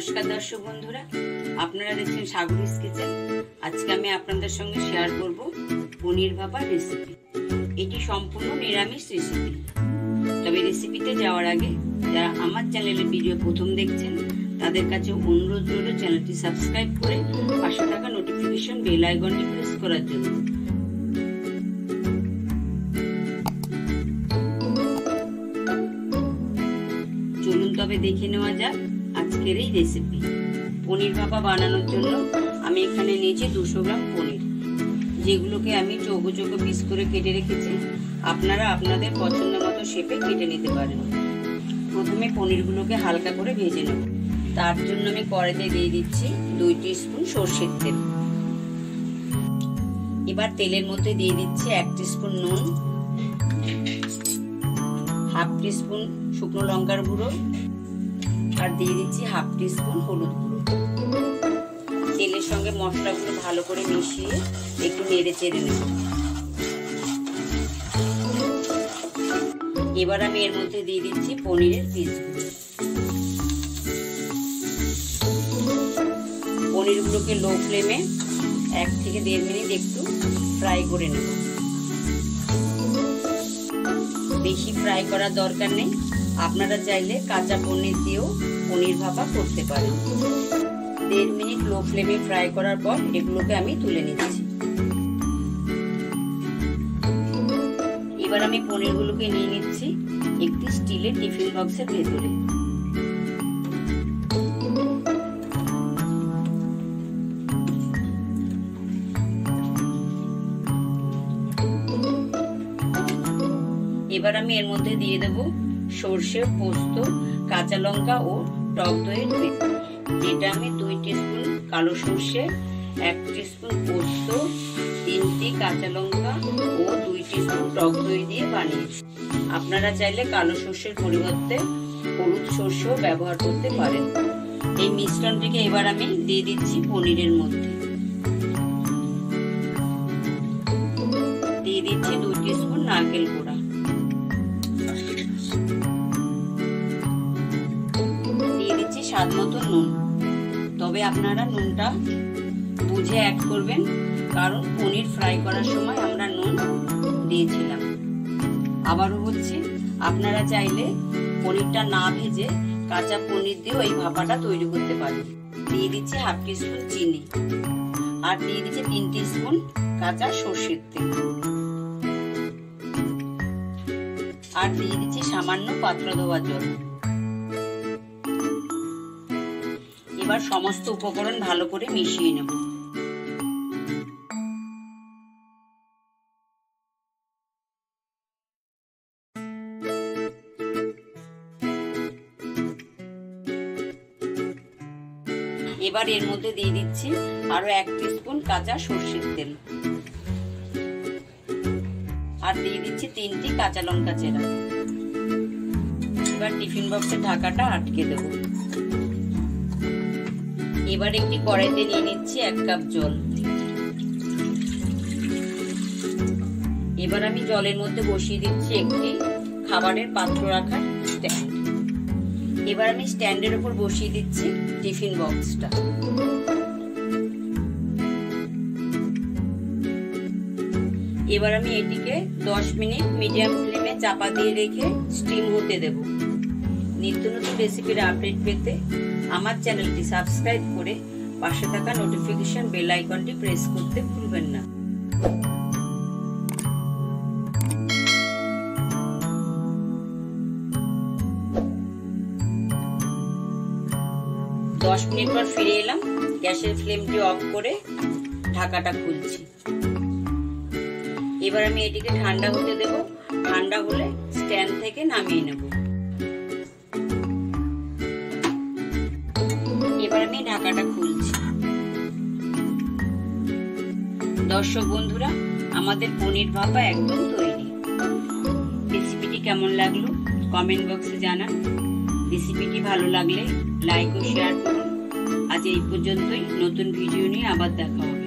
नमस्कार दर्शक बंधुरा आपनारा देखছেন সাগরিস কিচেন। আজকে আমি আপনাদের সঙ্গে শেয়ার করব পনির ভাপা রেসিপি। এটি সম্পূর্ণ নিরামিষ রেসিপি। তবে রেসিপিতে যাওয়ার আগে যারা আমার চ্যানেলের ভিডিও প্রথম দেখছেন তাদের কাছে অনুরোধ রইল চ্যানেলটি সাবস্ক্রাইব করে পাশে থাকা নোটিফিকেশন বেল আইকনটি প্রেস করার জন্য। চলুন তবে দেখে নেওয়া যাক আজকের এই রেসিপি। পনির ভাপা বানানোর জন্য আমি এখানে নিয়েছি 200 গ্রাম পনির, যেগুলোকে আমি চৌকো চৌকো পিস করে কেটে রেখেছি। আপনারা আপনাদের পছন্দ মতো শেপে কেটে নিতে পারেন। প্রথমে পনিরগুলোকে হালকা করে ভেজে নেব। তার জন্য আমি কড়াইতে দিয়ে দিচ্ছি 2 টিস্পুন সরষের তেল। এবার তেলের মধ্যে দিয়ে দিচ্ছি 1 টিস্পুন নুন, হাফ টিস্পুন শুকনো লঙ্কার গুঁড়ো আর দিয়ে দিচ্ছি হাফ টিস্পুন হলুদ গুঁড়ো। তেলের সঙ্গে মশলাগুলো ভালো করে মিশিয়ে একটু নেড়ে চেড়ে নেব। এবার আমি এর মধ্যে দিয়ে দিচ্ছি পনিরের পিসগুলো। পনিরগুলোকে লো ফ্লেমে 1 থেকে 1.5 মিনিট একটু ফ্রাই করে নেব। বেশি ফ্রাই করার দরকার নেই, আপনারা চাইলে কাঁচা পনির দিয়েও পনির ভাপা করতে পারেন। 1.5 মিনিট লো ফ্লেমে ফ্রাই করার পর এগুলোকে আমি তুলে নিচ্ছি। এবার আমি পনিরগুলোকে নিয়ে নিচ্ছি একটি স্টিলের টিফিন বক্সের ভেতরে। এবার আমি এর মধ্যে দিয়ে দেব সরষে, পোস্ত, কাঁচা লঙ্কা ও টক দইয়ের পেস্ট। এটা আমি 2 টিস্পুন কালো সরষে, 1 টিস্পুন পোস্ত, 3টি কাঁচা লঙ্কা ও 2 টিস্পুন টক দই দিয়ে বানিয়েছি। আপনারা চাইলে কালো সরষের পরিবর্তে হলুদ সরষেও ব্যবহার করতে পারেন। এই মিশ্রণটিকে এবার আমি দিয়ে দিচ্ছি পনিরের মধ্যে। দিয়ে দিচ্ছি 2 টিস্পুন নারকেল কোড়া। দিয়ে দিচ্ছি স্বাদ মতো নুন। তবে আপনারা নুনটা বুঝে অ্যাড করবেন, কারণ পনির ফ্রাই করার সময় আমরা নুন দিয়েছিলাম। আবারও বলছি, আপনারা চাইলে পনিরটা না ভেজে কাঁচা পনির দিয়েও এই ভাপাটা তৈরি করতে পারেন। দিয়ে দিচ্ছি হাফ টিস্পুন চিনি আর দিয়ে দিচ্ছি 3 টিস্পুন কাঁচা সরষের তেল আর দিয়ে দিচ্ছি সামান্য পাত্র ধোয়া জল। এবার সমস্ত উপকরণ ভালো করে মিশিয়ে নেব। এবার এর মধ্যে দিয়ে দিচ্ছি আরো 1 টিস্পুন কাঁচা সরষের তেল আর দিয়ে দিচ্ছি 3টি কাঁচা লঙ্কা চেরা। এবার টিফিন বক্সের ঢাকাটা আটকে দেব। এবার একটি কড়াইতে নিয়ে নিচ্ছি 1 কাপ জল। এবার আমি জলের মধ্যে বসিয়ে দিচ্ছি একটি খাবারের পাত্র রাখার স্ট্যান্ড। এবার আমি স্ট্যান্ডের উপর বসিয়ে দিচ্ছি টিফিন বক্সটা। এবার আমি এটিকে 10 মিনিট মিডিয়াম ফ্লেমে চাপা দিয়ে রেখে স্টিম হতে দেব। নিত্য নতুন রেসিপির আপডেট পেতে আমার চ্যানেলটি সাবস্ক্রাইব করে পাশে থাকা নোটিফিকেশন বেল আইকনটি প্রেস করতে ভুলবেন না। দশ মিনিট পর ফিরে এলাম। গ্যাসের ফ্লেমটি অফ করে ঢাকাটা খুলছি। এবার আমি এটিকে ঠান্ডা হতে দেব। ঠান্ডা হলে স্ট্যান্ড থেকে নামিয়ে নেব। এবার আমি ঢাকাটা খুলছি। দর্শক বন্ধুরা, আমাদের পনির ভাপা একদম তৈরি। রেসিপিটি কেমন লাগলো কমেন্ট বক্সে জানান। রেসিপিটি ভালো লাগলে লাইক ও শেয়ার করুন। আজ এই পর্যন্তই। নতুন ভিডিও নিয়ে আবার দেখা হবে।